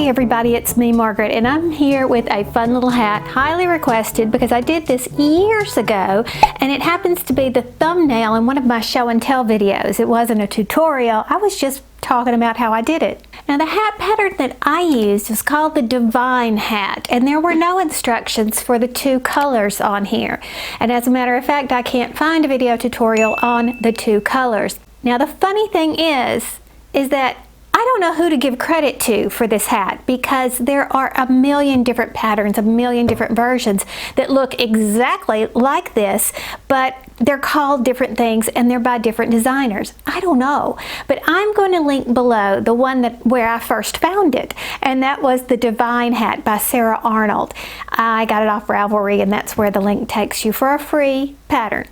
Hey everybody, it's me, Margaret, and I'm here with a fun little hat, highly requested because I did this years ago, and it happens to be the thumbnail in one of my show and tell videos. It wasn't a tutorial, I was just talking about how I did it. Now the hat pattern that I used is called the Divine hat, and there were no instructions for the two colors on here. And as a matter of fact, I can't find a video tutorial on the two colors. Now the funny thing is that I don't know who to give credit to for this hat, because there are a million different patterns, a million different versions that look exactly like this, but they're called different things and they're by different designers. I don't know, but I'm going to link below the one where I first found it, and that was the Divine hat by Sarah Arnold. I got it off Ravelry, and that's where the link takes you for a free pattern.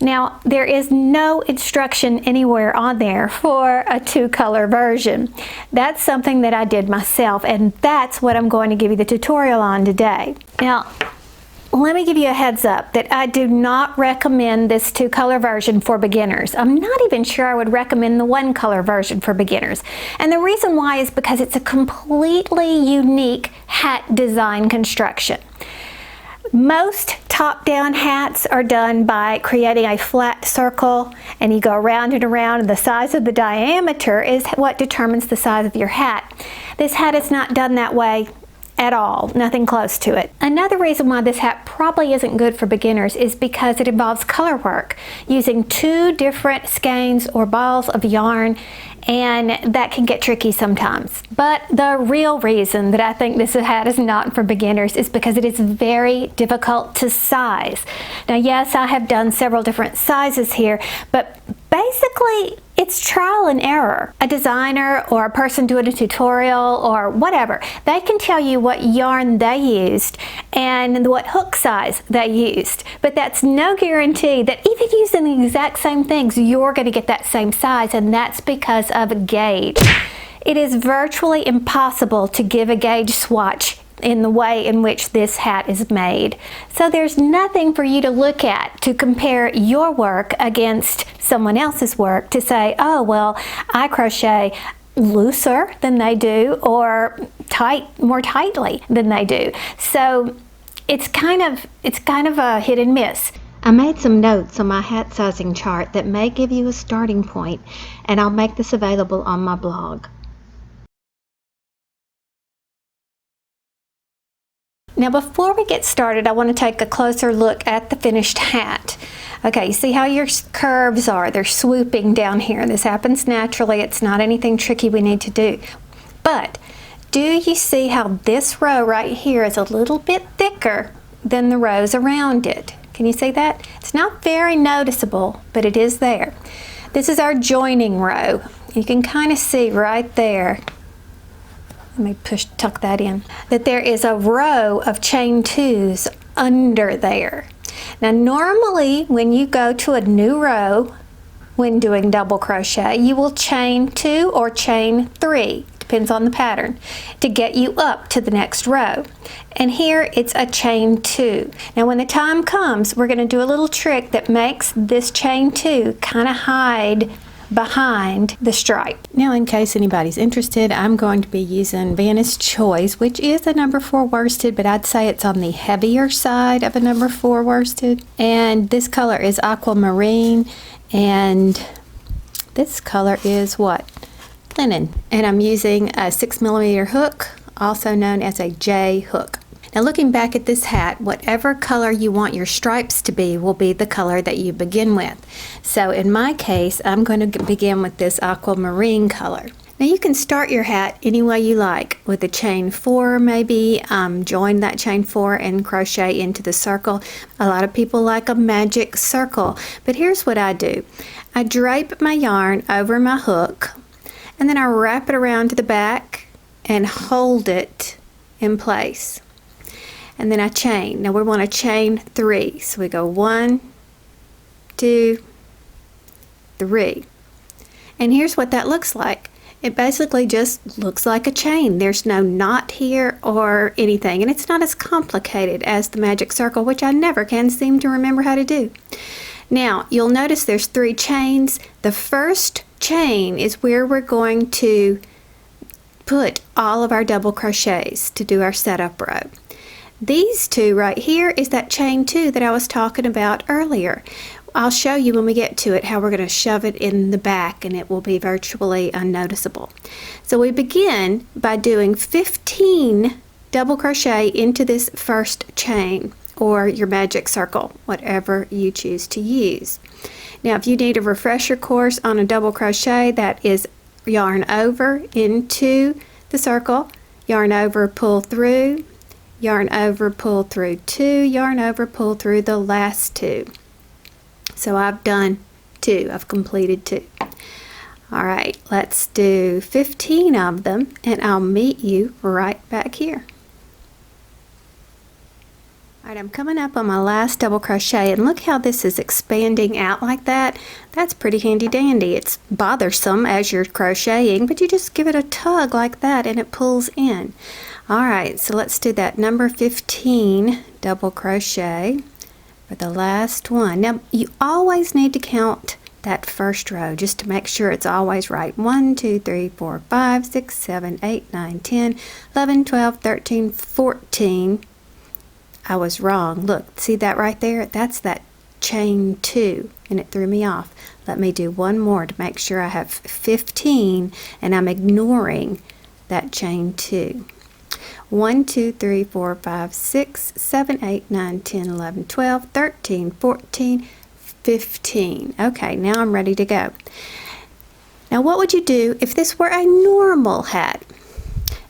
Now, there is no instruction anywhere on there for a two-color version. That's something that I did myself, and that's what I'm going to give you the tutorial on today. Now, let me give you a heads up that I do not recommend this two-color version for beginners. I'm not even sure I would recommend the one-color version for beginners. And the reason why is because it's a completely unique hat design construction. Most top-down hats are done by creating a flat circle, and you go around and around, and the size of the diameter is what determines the size of your hat. This hat is not done that way at all, nothing close to it. Another reason why this hat probably isn't good for beginners is because it involves color work, using two different skeins or balls of yarn, and that can get tricky sometimes. But the real reason that I think this hat is not for beginners is because it is very difficult to size. Now yes, I have done several different sizes here, but basically it's trial and error. A designer or a person doing a tutorial or whatever, they can tell you what yarn they used and what hook size they used, but that's no guarantee that even using the exact same things, you're going to get that same size, and that's because of gauge. It is virtually impossible to give a gauge swatch in the way in which this hat is made. So there's nothing for you to look at to compare your work against someone else's work to say, oh well, I crochet looser than they do, or more tightly than they do. So it's kind of a hit and miss. I made some notes on my hat sizing chart that may give you a starting point, and I'll make this available on my blog. Now before we get started, I want to take a closer look at the finished hat. Okay, you see how your curves are? They're swooping down here. This happens naturally. It's not anything tricky we need to do. But do you see how this row right here is a little bit thicker than the rows around it? Can you see that? It's not very noticeable, but it is there. This is our joining row. You can kind of see right there. Let me tuck that in, that there is a row of chain twos under there. Now normally when you go to a new row when doing double crochet, you will chain 2 or chain 3, depends on the pattern, to get you up to the next row. And here it's a chain 2. Now when the time comes, we're going to do a little trick that makes this chain 2 kind of hide behind the stripe. Now in case anybody's interested, I'm going to be using Vanna's Choice, which is a number 4 worsted, but I'd say it's on the heavier side of a number 4 worsted. And this color is aquamarine, and this color is what? Linen. And I'm using a 6mm hook, also known as a J hook. Now looking back at this hat, whatever color you want your stripes to be will be the color that you begin with. So in my case, I'm going to begin with this aquamarine color. Now you can start your hat any way you like, with a chain 4 maybe, join that chain 4 and crochet into the circle. A lot of people like a magic circle, but here's what I do. I drape my yarn over my hook, and then I wrap it around to the back and hold it in place. And then I chain. Now we want to chain 3. So we go 1, 2, 3. And here's what that looks like. It basically just looks like a chain. There's no knot here or anything. And it's not as complicated as the magic circle, which I never can seem to remember how to do. Now you'll notice there's 3 chains. The first chain is where we're going to put all of our double crochets to do our setup row. These two right here is that chain 2 that I was talking about earlier. I'll show you when we get to it how we're going to shove it in the back, and it will be virtually unnoticeable. So we begin by doing 15 double crochet into this first chain, or your magic circle, whatever you choose to use. Now if you need a refresher course on a double crochet, that is yarn over into the circle, yarn over, pull through, yarn over, pull through 2, yarn over, pull through the last 2. So I've done 2, I've completed 2. All right, let's do 15 of them, and I'll meet you right back here. All right, I'm coming up on my last double crochet, and look how this is expanding out like that. That's pretty handy dandy. It's bothersome as you're crocheting, but you just give it a tug like that and it pulls in. All right, so let's do that number 15 double crochet for the last one. Now you always need to count that first row just to make sure it's always right. 1, 2, 3, 4, 5, 6, 7, 8, 9, 10, 11, 12, 13, 14. I was wrong. Look, see that right there? That's that chain 2, and it threw me off. Let me do one more to make sure I have 15 and I'm ignoring that chain 2. 1, 2, 3, 4, 5, 6, 7, 8, 9, 10, 11, 12, 13, 14, 15. Okay, now I'm ready to go. Now what would you do if this were a normal hat?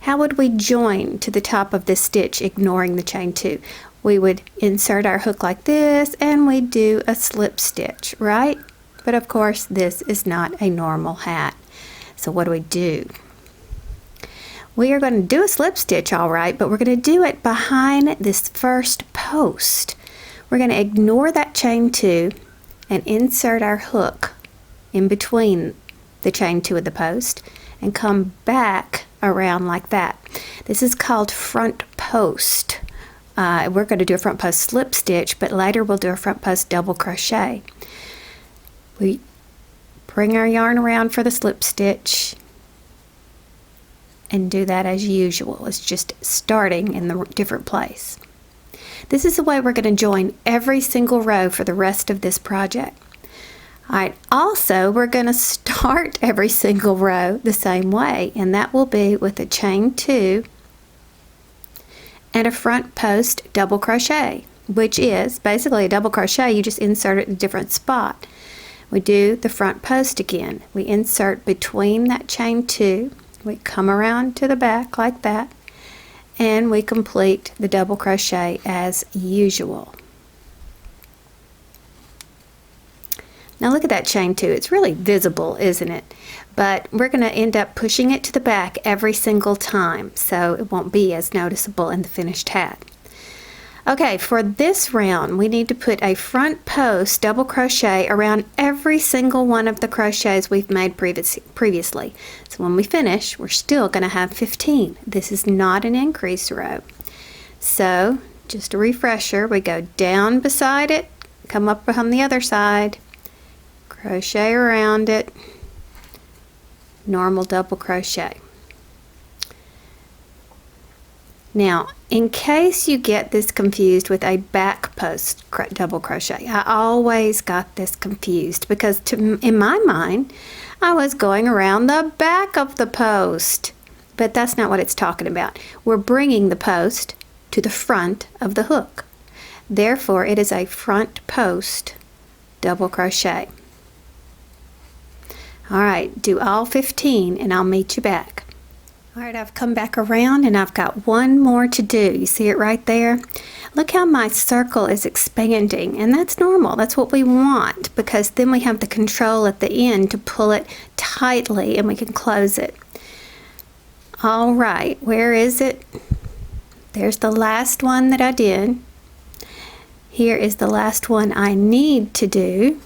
How would we join to the top of this stitch ignoring the chain 2? We would insert our hook like this and we do a slip stitch, right? But of course this is not a normal hat. So what do? We are going to do a slip stitch, all right, but we're going to do it behind this first post. We're going to ignore that chain 2 and insert our hook in between the chain 2 of the post and come back around like that. This is called front post. We're going to do a front post slip stitch, but later we'll do a front post double crochet. We bring our yarn around for the slip stitch and do that as usual. It's just starting in the different place. This is the way we're going to join every single row for the rest of this project. All right, also we're going to start every single row the same way, and that will be with a chain 2 and a front post double crochet, which is basically a double crochet. You just insert it in a different spot. We do the front post again. We insert between that chain 2, we come around to the back like that, and we complete the double crochet as usual. Now look at that chain 2. It's really visible, isn't it? But we're going to end up pushing it to the back every single time, so it won't be as noticeable in the finished hat. Okay, for this round we need to put a front post double crochet around every single one of the crochets we've made previously. So when we finish, we're still going to have 15. This is not an increase row. So just a refresher, we go down beside it, come up on the other side, crochet around it, normal double crochet. Now, in case you get this confused with a back post double crochet, I always got this confused because in my mind, I was going around the back of the post, but that's not what it's talking about. We're bringing the post to the front of the hook. Therefore, it is a front post double crochet. All right, do all 15 and I'll meet you back. All right, I've come back around and I've got one more to do. You see it right there? Look how my circle is expanding, and that's normal. That's what we want, because then we have the control at the end to pull it tightly and we can close it. All right, where is it? There's the last one that I did. Here is the last one I need to do.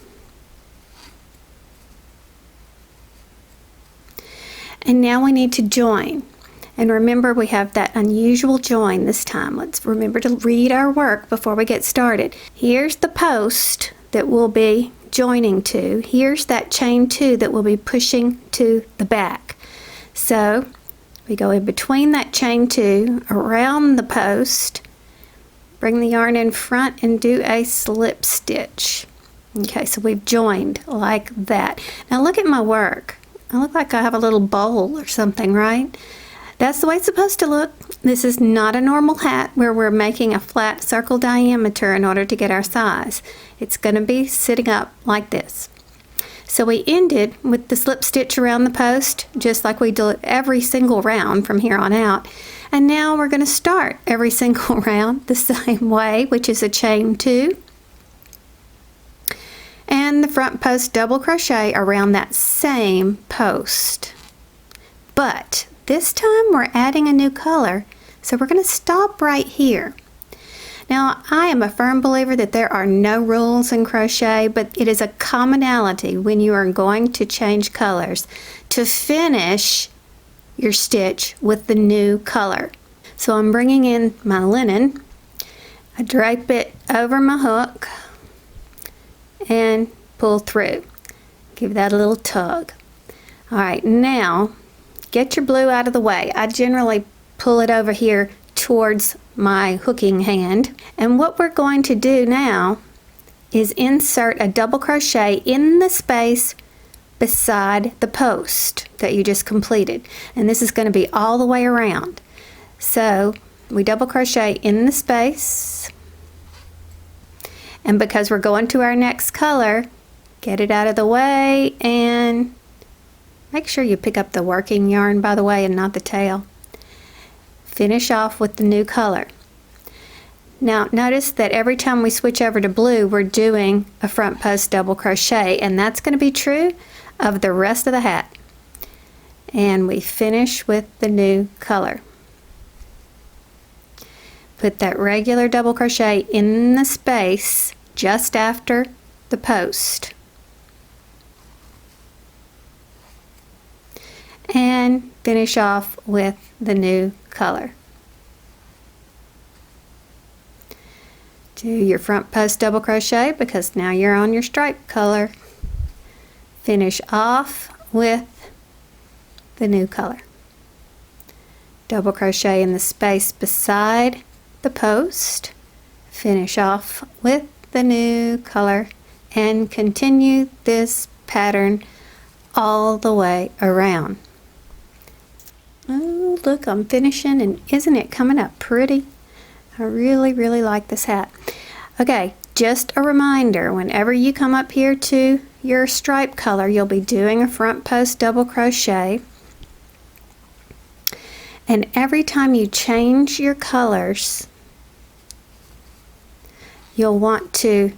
And now we need to join. And remember, we have that unusual join this time. Let's remember to read our work before we get started. Here's the post that we'll be joining to. Here's that chain 2 that we'll be pushing to the back. So We go in between that chain 2 around the post, bring the yarn in front and do a slip stitch. Okay, so we've joined like that. Now look at my work. I look like I have a little bowl or something, right? That's the way it's supposed to look. This is not a normal hat where we're making a flat circle diameter in order to get our size. It's going to be sitting up like this. So we ended with the slip stitch around the post, just like we do every single round from here on out. And now we're going to start every single round the same way, which is a chain 2. And the front post double crochet around that same post. But this time we're adding a new color, so we're going to stop right here. Now, I am a firm believer that there are no rules in crochet, but it is a commonality when you are going to change colors to finish your stitch with the new color. So I'm bringing in my linen, I drape it over my hook and pull through. Give that a little tug. All right, now get your blue out of the way. I generally pull it over here towards my hooking hand. And what we're going to do now is insert a double crochet in the space beside the post that you just completed. And this is going to be all the way around. So we double crochet in the space. And because we're going to our next color, get it out of the way and make sure you pick up the working yarn, by the way, and not the tail. Finish off with the new color. Now notice that every time we switch over to blue, we're doing a front post double crochet, and that's going to be true of the rest of the hat. And we finish with the new color. Put that regular double crochet in the space just after the post. And finish off with the new color. Do your front post double crochet because now you're on your stripe color. Finish off with the new color. Double crochet in the space beside the post. Finish off with the new color and continue this pattern all the way around. Oh, look, I'm finishing, and isn't it coming up pretty? I really, really like this hat. Okay, just a reminder, whenever you come up here to your stripe color, you'll be doing a front post double crochet. And every time you change your colors, you'll want to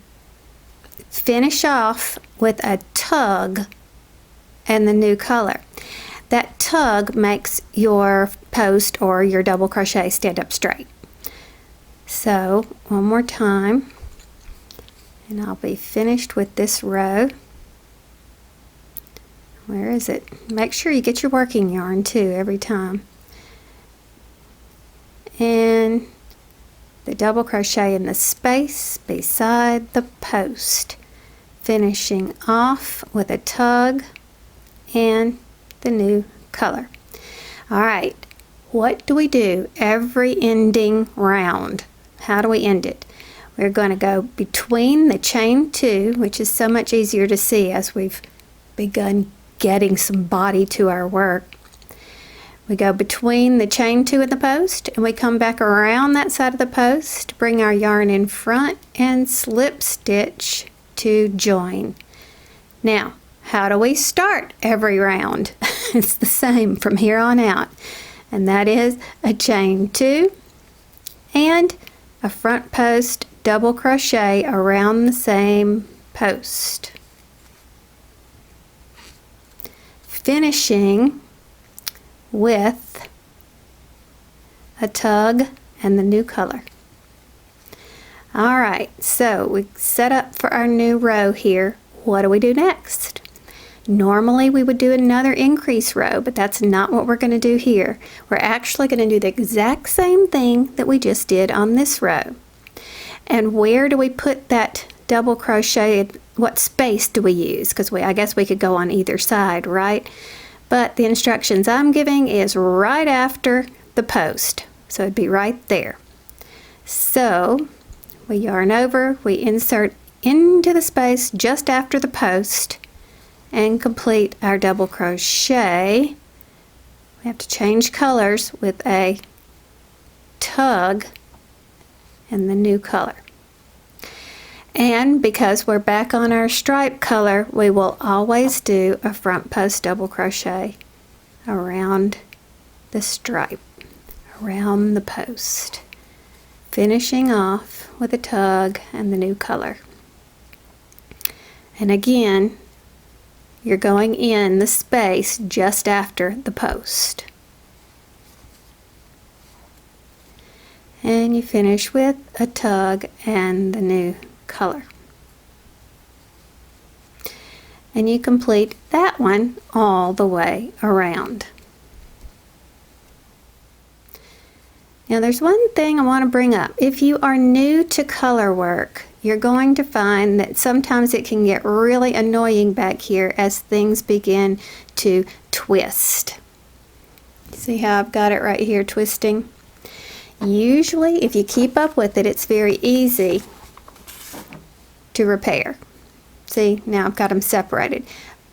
finish off with a tug and the new color. That tug makes your post or your double crochet stand up straight. So one more time, and I'll be finished with this row. Where is it? Make sure you get your working yarn too every time. And the double crochet in the space beside the post, finishing off with a tug and the new color. All right, what do we do every ending round? How do we end it? We're going to go between the chain 2, which is so much easier to see as we've begun getting some body to our work. We go between the chain 2 and the post, and we come back around that side of the post, bring our yarn in front and slip stitch to join. Now, how do we start every round? It's the same from here on out, and that is a chain 2 and a front post double crochet around the same post, finishing with a tug and the new color. All right, so we set up for our new row here. What do we do next? Normally we would do another increase row, but that's not what we're going to do here. We're actually going to do the exact same thing that we just did on this row. And where do we put that double crochet? What space do we use? Because I guess we could go on either side, right? but the instructions I'm giving is right after the post, so it'd be right there. So we yarn over, we insert into the space just after the post and complete our double crochet. We have to change colors with a tug and the new color. And because we're back on our stripe color, we will always do a front post double crochet around the stripe, around the post, finishing off with a tug and the new color. And again, you're going in the space just after the post. And you finish with a tug and the new color. And you complete that one all the way around. Now there's one thing I want to bring up. If you are new to color work, you're going to find that sometimes it can get really annoying back here as things begin to twist. See how I've got it right here twisting? Usually if you keep up with it, it's very easy to repair. See, now I've got them separated.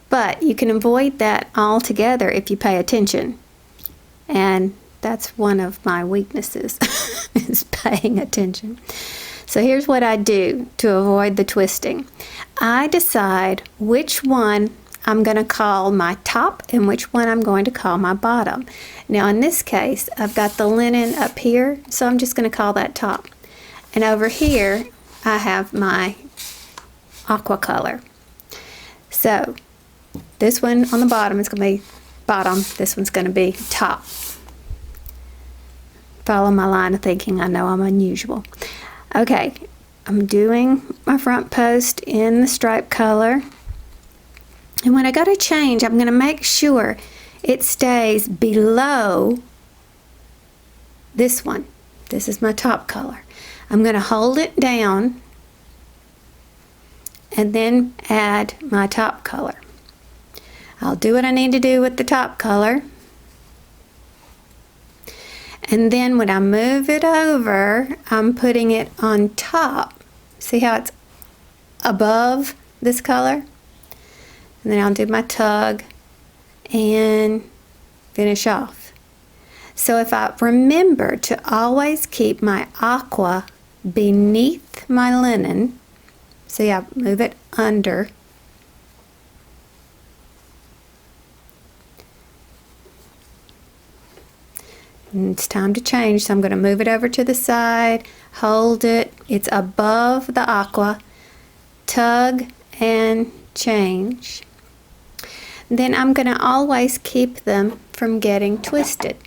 But you can avoid that altogether if you pay attention. And that's one of my weaknesses, is paying attention. So here's what I do to avoid the twisting. I decide which one I'm going to call my top and which one I'm going to call my bottom. Now in this case, I've got the linen up here, so I'm just going to call that top. And over here, I have my aqua color. So this one on the bottom is going to be bottom, this one's going to be top. Follow my line of thinking. I know I'm unusual. Okay, I'm doing my front post in the stripe color. And when I go to change, I'm going to make sure it stays below this one. This is my top color. I'm going to hold it down and then add my top color. I'll do what I need to do with the top color. And then when I move it over, I'm putting it on top. See how it's above this color? And then I'll do my tug and finish off. So if I remember to always keep my aqua beneath my linen, see, I move it under. And it's time to change, so I'm going to move it over to the side, hold it, it's above the aqua, tug and change. Then I'm going to always keep them from getting twisted.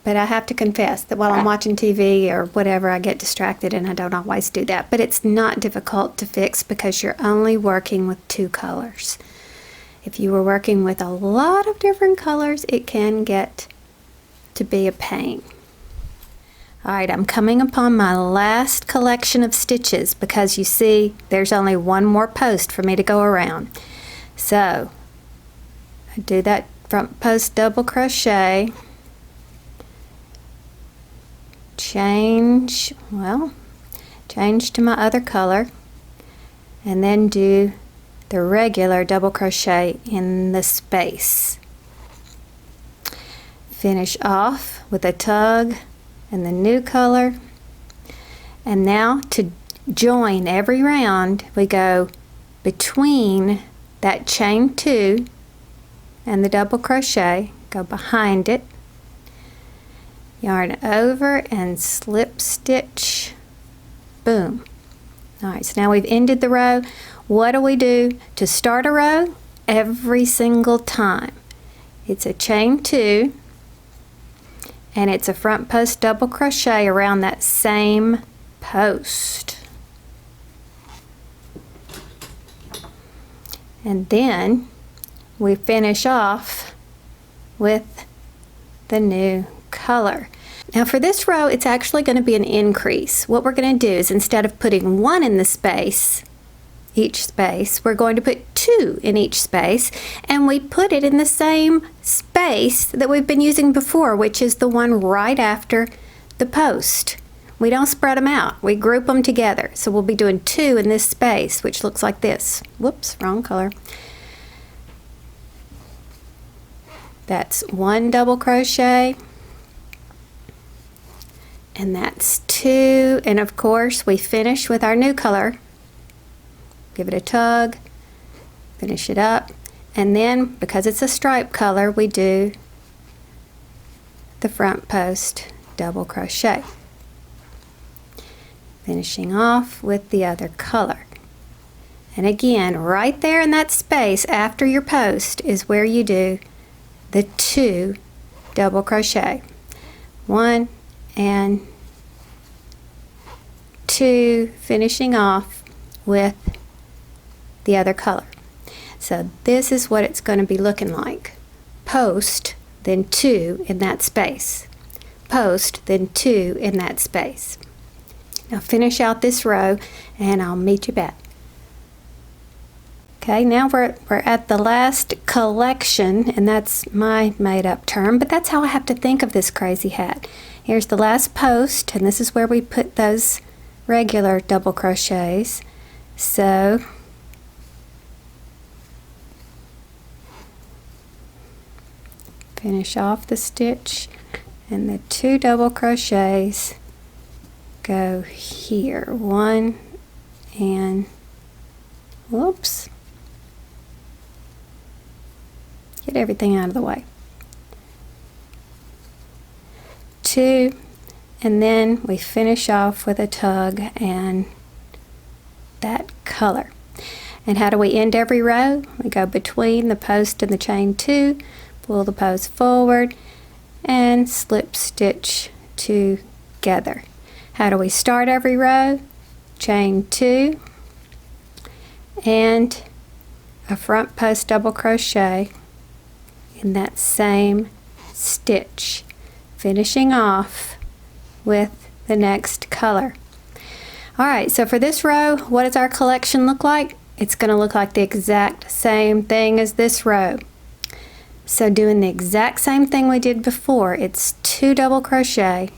But I have to confess that while I'm watching TV or whatever, I get distracted and I don't always do that. But it's not difficult to fix because you're only working with 2 colors. If you were working with a lot of different colors, it can get to be a pain. Alright, I'm coming upon my last collection of stitches because you see there's only one more post for me to go around. So I do that front post double crochet, change to my other color, and then do the regular double crochet in the space. Finish off with a tug and the new color. And now to join every round, we go between that chain 2 and the double crochet, go behind it, yarn over and slip stitch, boom. Alright, so now we've ended the row. What do we do to start a row? Every single time it's a chain 2 and it's a front post double crochet around that same post. And then we finish off with the new color. Now for this row, it's actually going to be an increase. What we're going to do is instead of putting 1 in the space, each space. We're going to put 2 in each space, and we put it in the same space that we've been using before, which is the one right after the post. We don't spread them out, we group them together. So we'll be doing 2 in this space, which looks like this. Whoops, wrong color. That's 1 double crochet, and that's 2, and of course we finish with our new color. Give it a tug, finish it up, and then because it's a stripe color, we do the front post double crochet, finishing off with the other color. And again, right there in that space after your post is where you do the 2 double crochet. 1 and 2, finishing off with the other color. So this is what it's going to be looking like. Post, then 2 in that space. Post, then 2 in that space. Now finish out this row and I'll meet you back. Okay, now we're at the last collection, and that's my made-up term, but that's how I have to think of this crazy hat. Here's the last post, and this is where we put those regular double crochets. So finish off the stitch, and the 2 double crochets go here. 1 and whoops. Get everything out of the way. 2, and then we finish off with a tug and that color. And how do we end every row? We go between the post and the chain 2, pull the post forward, and slip stitch together. How do we start every row? Chain 2 and a front post double crochet in that same stitch, finishing off with the next color. Alright, so for this row, what does our collection look like? It's going to look like the exact same thing as this row. So doing the exact same thing we did before, it's 2 double crochet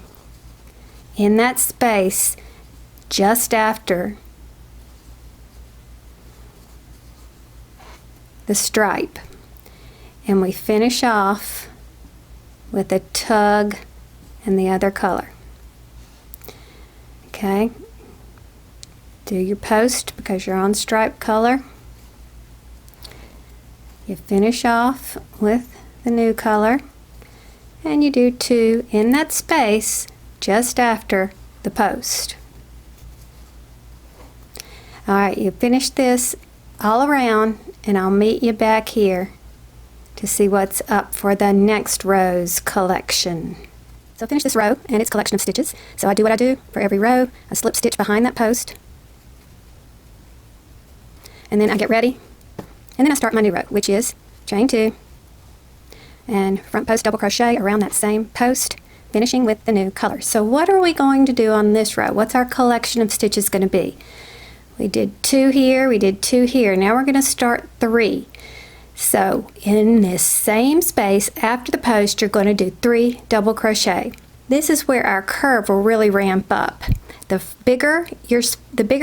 in that space just after the stripe. And we finish off with a tug and the other color. Okay, do your post because you're on stripe color. You finish off with the new color, and you do 2 in that space just after the post. Alright, you finish this all around, and I'll meet you back here to see what's up for the next row's collection. So finish this row and its collection of stitches. So I do what I do for every row. I slip stitch behind that post, and then I get ready, and then I start my new row, which is chain 2 and front post double crochet around that same post, finishing with the new color. So what are we going to do on this row? What's our collection of stitches going to be? We did 2 here, we did 2 here. Now we're going to start 3. So in this same space after the post, you're going to do 3 double crochet. This is where our curve will really ramp up. The bigger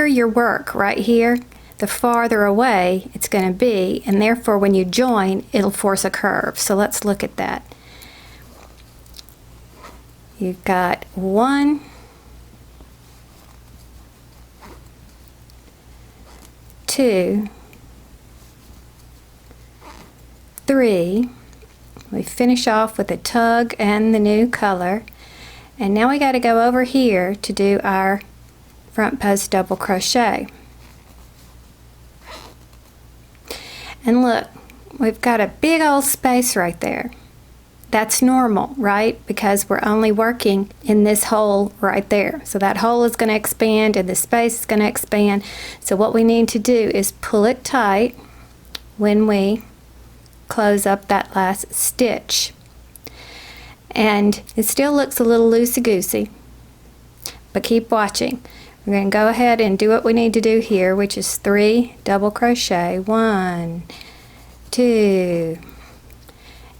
your work right here, the farther away it's going to be, and therefore when you join, it'll force a curve. So let's look at that. You've got 1, 2, 3. We finish off with a tug and the new color, and now we got to go over here to do our front post double crochet. And look, we've got a big old space right there. That's normal, right? Because we're only working in this hole right there. So that hole is going to expand and the space is going to expand. So what we need to do is pull it tight when we close up that last stitch. And it still looks a little loosey-goosey, but keep watching. We're going to go ahead and do what we need to do here, which is 3 double crochet, 1, 2,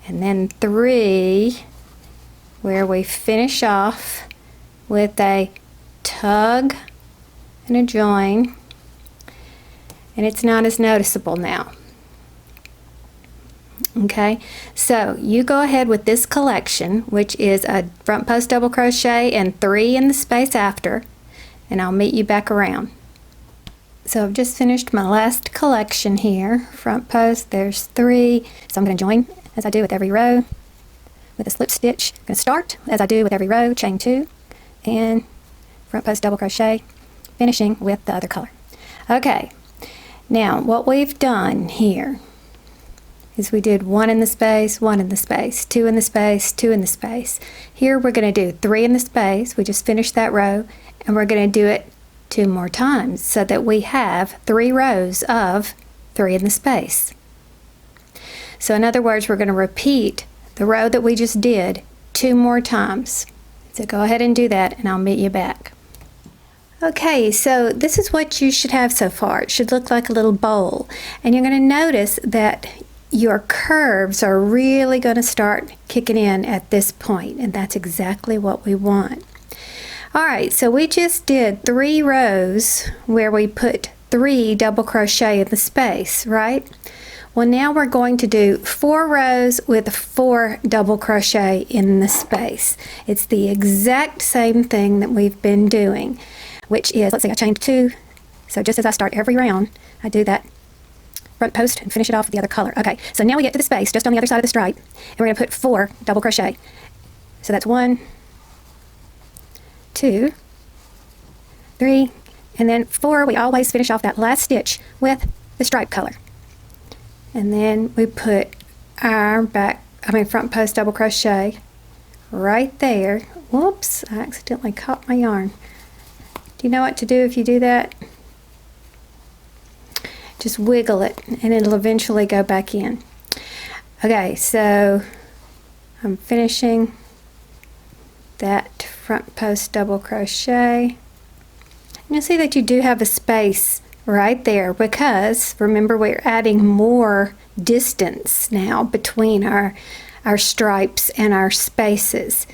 and then 3, where we finish off with a tug and a join, and it's not as noticeable now. Okay, so you go ahead with this collection, which is a front post double crochet and 3 in the space after, and I'll meet you back around. So I've just finished my last collection here. Front post, there's 3. So I'm going to join as I do with every row with a slip stitch. I'm going to start as I do with every row, chain 2, and front post double crochet, finishing with the other color. Okay, now what we've done here is we did 1 in the space, 1 in the space, 2 in the space, 2 in the space. Here we're going to do 3 in the space. We just finished that row, and we're going to do it 2 more times so that we have 3 rows of 3 in the space. So in other words, we're going to repeat the row that we just did 2 more times. So go ahead and do that, and I'll meet you back. Okay, so this is what you should have so far. It should look like a little bowl, and you're going to notice that your curves are really going to start kicking in at this point, and that's exactly what we want. Alright, so we just did 3 rows where we put 3 double crochet in the space, right? Well, now we're going to do 4 rows with 4 double crochet in the space. It's the exact same thing that we've been doing, which is, let's see, I chained 2, so just as I start every round, I do that front post and finish it off with the other color. Okay, so now we get to the space just on the other side of the stripe, and we're going to put 4 double crochet. So that's 1, 2, 3, and then 4. We always finish off that last stitch with the stripe color. And then we put our front post double crochet right there. Whoops, I accidentally caught my yarn. Do you know what to do if you do that? Just wiggle it and it'll eventually go back in. Okay, so I'm finishing that front post double crochet. You'll see that you do have a space right there because remember we're adding more distance now between our stripes and our spaces.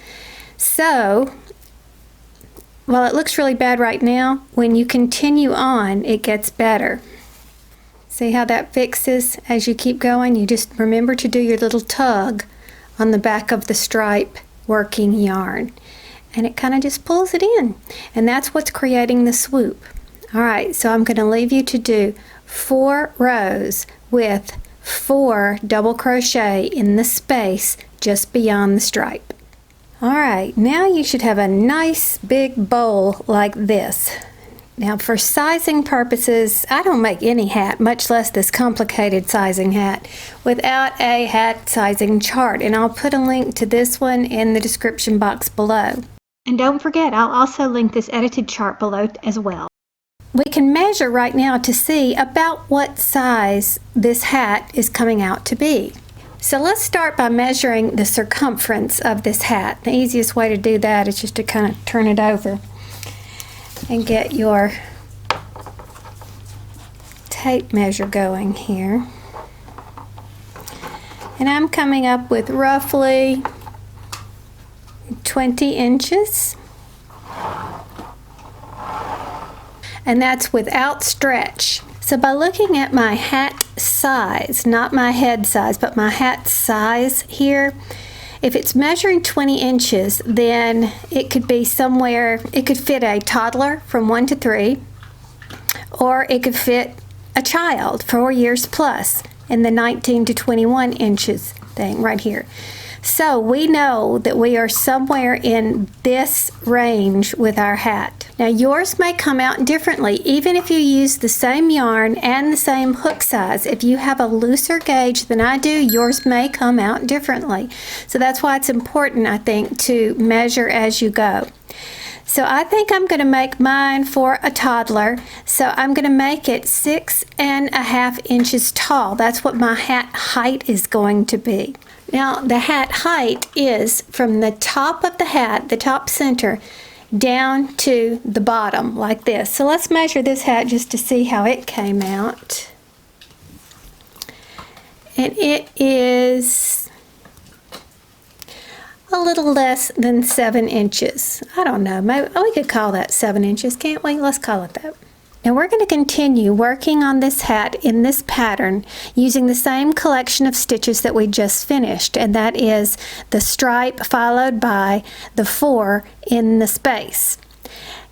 So while it looks really bad right now, when you continue on it gets better. See how that fixes as you keep going? You just remember to do your little tug on the back of the stripe working yarn, and it kind of just pulls it in, and that's what's creating the swoop. Alright, so I'm going to leave you to do 4 rows with 4 double crochet in the space just beyond the stripe. Alright, now you should have a nice big bowl like this. Now for sizing purposes, I don't make any hat, much less this complicated sizing hat, without a hat sizing chart, and I'll put a link to this one in the description box below. And don't forget, I'll also link this edited chart below as well. We can measure right now to see about what size this hat is coming out to be. So let's start by measuring the circumference of this hat. The easiest way to do that is just to kind of turn it over and get your tape measure going here. And I'm coming up with roughly 20 inches. And that's without stretch. So by looking at my hat size, not my head size, but my hat size here, if it's measuring 20 inches, then it could be somewhere, it could fit a toddler from 1 to 3, or it could fit a child 4 years plus in the 19 to 21 inches thing right here. So we know that we are somewhere in this range with our hat. Now yours may come out differently, even if you use the same yarn and the same hook size. If you have a looser gauge than I do, yours may come out differently. So that's why it's important, I think, to measure as you go. So I think I'm going to make mine for a toddler. So I'm going to make it 6.5 inches tall. That's what my hat height is going to be. Now the hat height is from the top of the hat, the top center, down to the bottom like this. So let's measure this hat just to see how it came out. And it is a little less than 7 inches. I don't know, maybe we could call that 7 inches, can't we? Let's call it that. Now we're going to continue working on this hat in this pattern using the same collection of stitches that we just finished, and that is the stripe followed by the 4 in the space.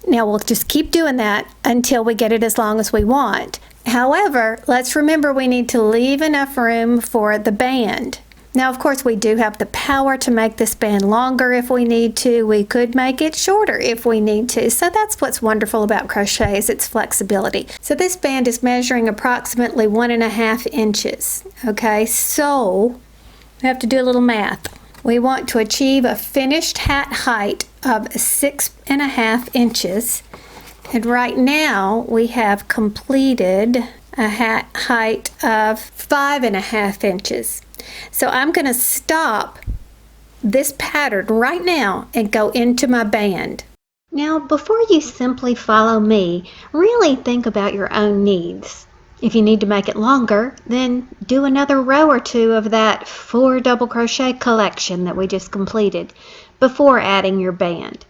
Now we'll just keep doing that until we get it as long as we want. However, let's remember we need to leave enough room for the band. Now, of course, we do have the power to make this band longer if we need to. We could make it shorter if we need to. So that's what's wonderful about crochet, is its flexibility. So this band is measuring approximately 1.5 inches. Okay, so we have to do a little math. We want to achieve a finished hat height of 6.5 inches. And right now we have completed a hat height of 5.5 inches. So I'm going to stop this pattern right now and go into my band. Now, before you simply follow me, really think about your own needs. If you need to make it longer, then do another row or 2 of that 4 double crochet collection that we just completed before adding your band.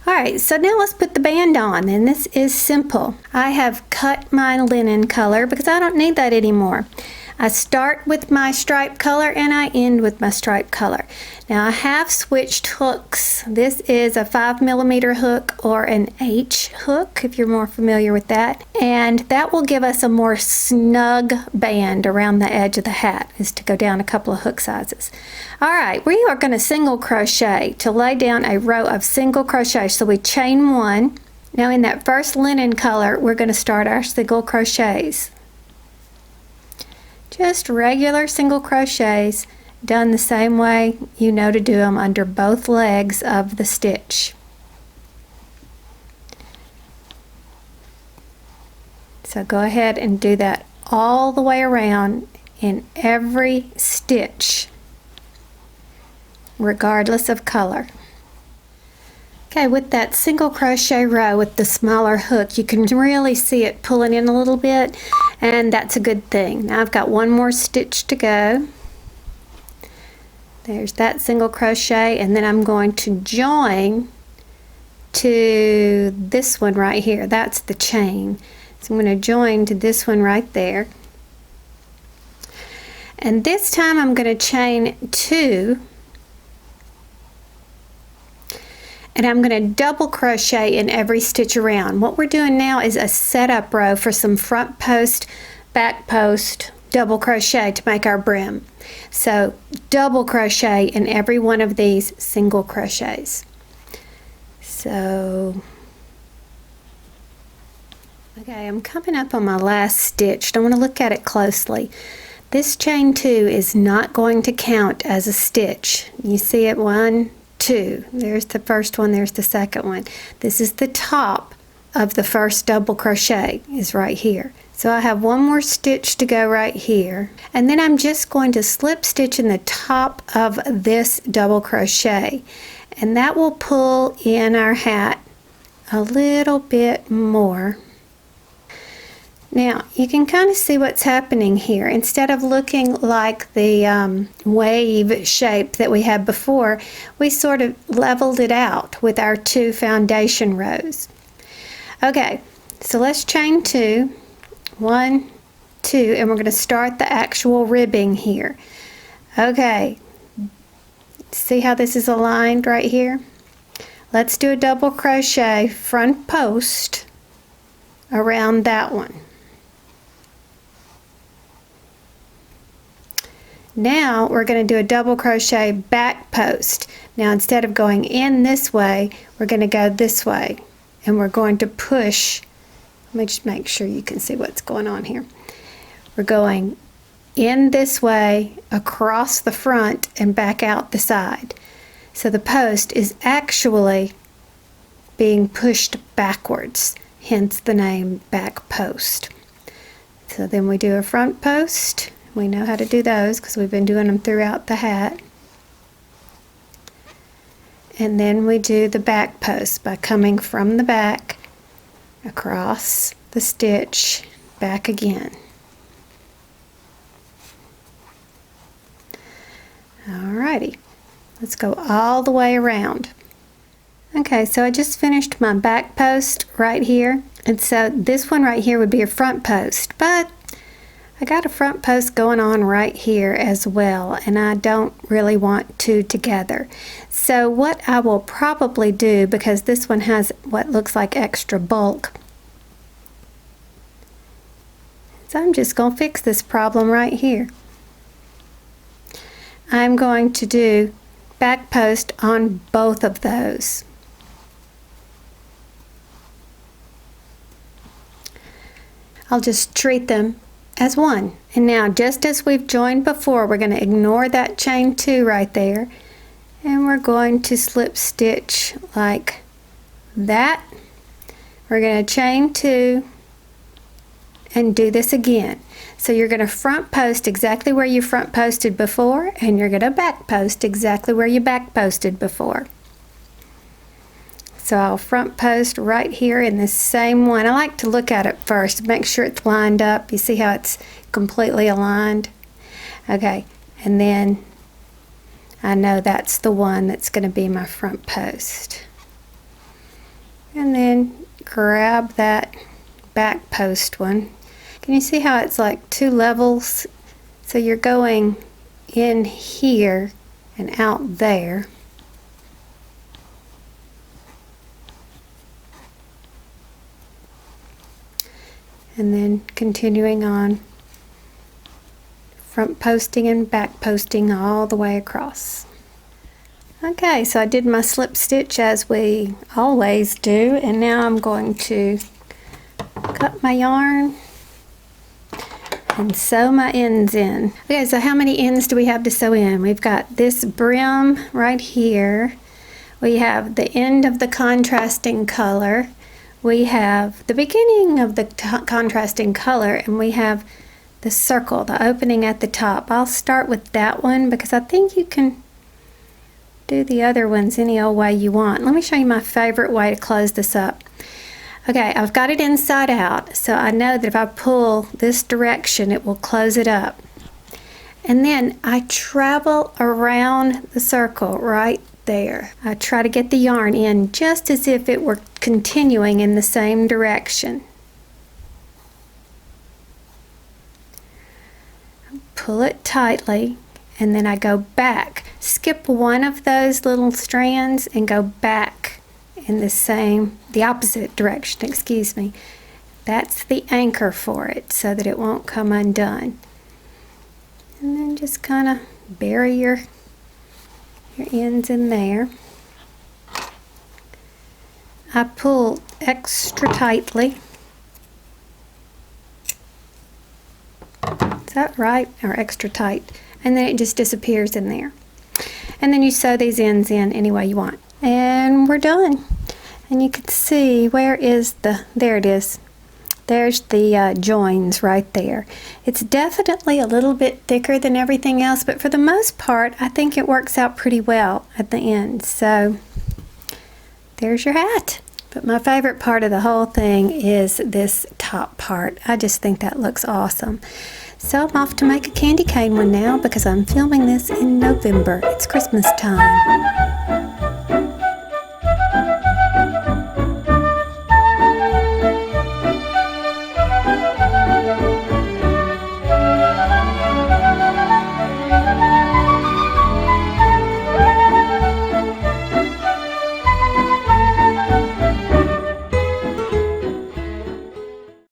Alright, so now let's put the band on, and this is simple. I have cut my linen color because I don't need that anymore. I start with my stripe color and I end with my stripe color. Now I have switched hooks. This is a 5mm hook or an H hook if you're more familiar with that, and that will give us a more snug band around the edge of the hat, is to go down a couple of hook sizes. Alright, we are going to single crochet to lay down a row of single crochet. So we chain 1. Now in that first linen color we're going to start our single crochets. Just regular single crochets, done the same way you know to do them under both legs of the stitch. So go ahead and do that all the way around in every stitch, regardless of color. Okay, with that single crochet row with the smaller hook, you can really see it pulling in a little bit, and that's a good thing. Now I've got one more stitch to go. There's that single crochet, and then I'm going to join to this one right here. That's the chain. So I'm going to join to this one right there. And this time I'm going to chain 2. And I'm going to double crochet in every stitch around. What we're doing now is a setup row for some front post, back post, double crochet to make our brim. So double crochet in every one of these single crochets. So, okay, I'm coming up on my last stitch. I want to look at it closely. This chain 2 is not going to count as a stitch. You see it, 1, 2. There's the first one, there's the second one. This is the top of the first double crochet, is right here. So I have one more stitch to go right here, and then I'm just going to slip stitch in the top of this double crochet, and that will pull in our hat a little bit more. Now you can kind of see what's happening here. Instead of looking like the wave shape that we had before, we sort of leveled it out with our 2 foundation rows. Okay, so let's chain 2, 1, 2, and we're going to start the actual ribbing here. Okay, see how this is aligned right here? Let's do a double crochet front post around that one. Now we're going to do a double crochet back post. Now instead of going in this way, we're going to go this way, and we're going to push. Let me just make sure you can see what's going on here. We're going in this way across the front and back out the side. So the post is actually being pushed backwards, hence the name back post. So then we do a front post. We know how to do those because we've been doing them throughout the hat. and then we do the back post by coming from the back across the stitch, back again. Alrighty, let's go all the way around. Okay, so I just finished my back post right here, and so this one right here would be a front post, but I got a front post going on right here as well, and I don't really want two together. So what I will probably do, because this one has what looks like extra bulk, is I'm just going to fix this problem right here. I'm going to do back post on both of those. I'll just treat them as one. And now, just as we've joined before, we're going to ignore that chain 2 right there, and we're going to slip stitch like that. We're going to chain 2 and do this again. So you're going to front post exactly where you front posted before, and you're going to back post exactly where you back posted before. So I'll front post right here in this same one. I like to look at it first to make sure it's lined up. You see how it's completely aligned? Okay, and then I know that's the one that's going to be my front post. And then grab that back post one. Can you see how it's like 2 levels? So you're going in here and out there. And then continuing on, front posting and back posting all the way across. Okay, so I did my slip stitch as we always do, and now I'm going to cut my yarn and sew my ends in. Okay, so how many ends do we have to sew in? We've got this brim right here. We have the end of the contrasting color. We have the beginning of the contrasting color, and we have the circle, the opening at the top. I'll start with that one because I think you can do the other ones any old way you want. Let me show you my favorite way to close this up. Okay, I've got it inside out, so I know that if I pull this direction, it will close it up. And then I travel around the circle right there. I try to get the yarn in just as if it were continuing in the same direction. Pull it tightly, and then I go back. Skip one of those little strands and go back in the opposite direction, excuse me. That's the anchor for it, so that it won't come undone. And then just kind of bury your ends in there. I pull extra tightly. Is that right? Or extra tight. And then it just disappears in there. And then you sew these ends in any way you want. And we're done. And you can see, there it is. There's the joins right there. It's definitely a little bit thicker than everything else, but for the most part, I think it works out pretty well at the end. So there's your hat. But my favorite part of the whole thing is this top part. I just think that looks awesome. So I'm off to make a candy cane one now because I'm filming this in November. It's Christmas time.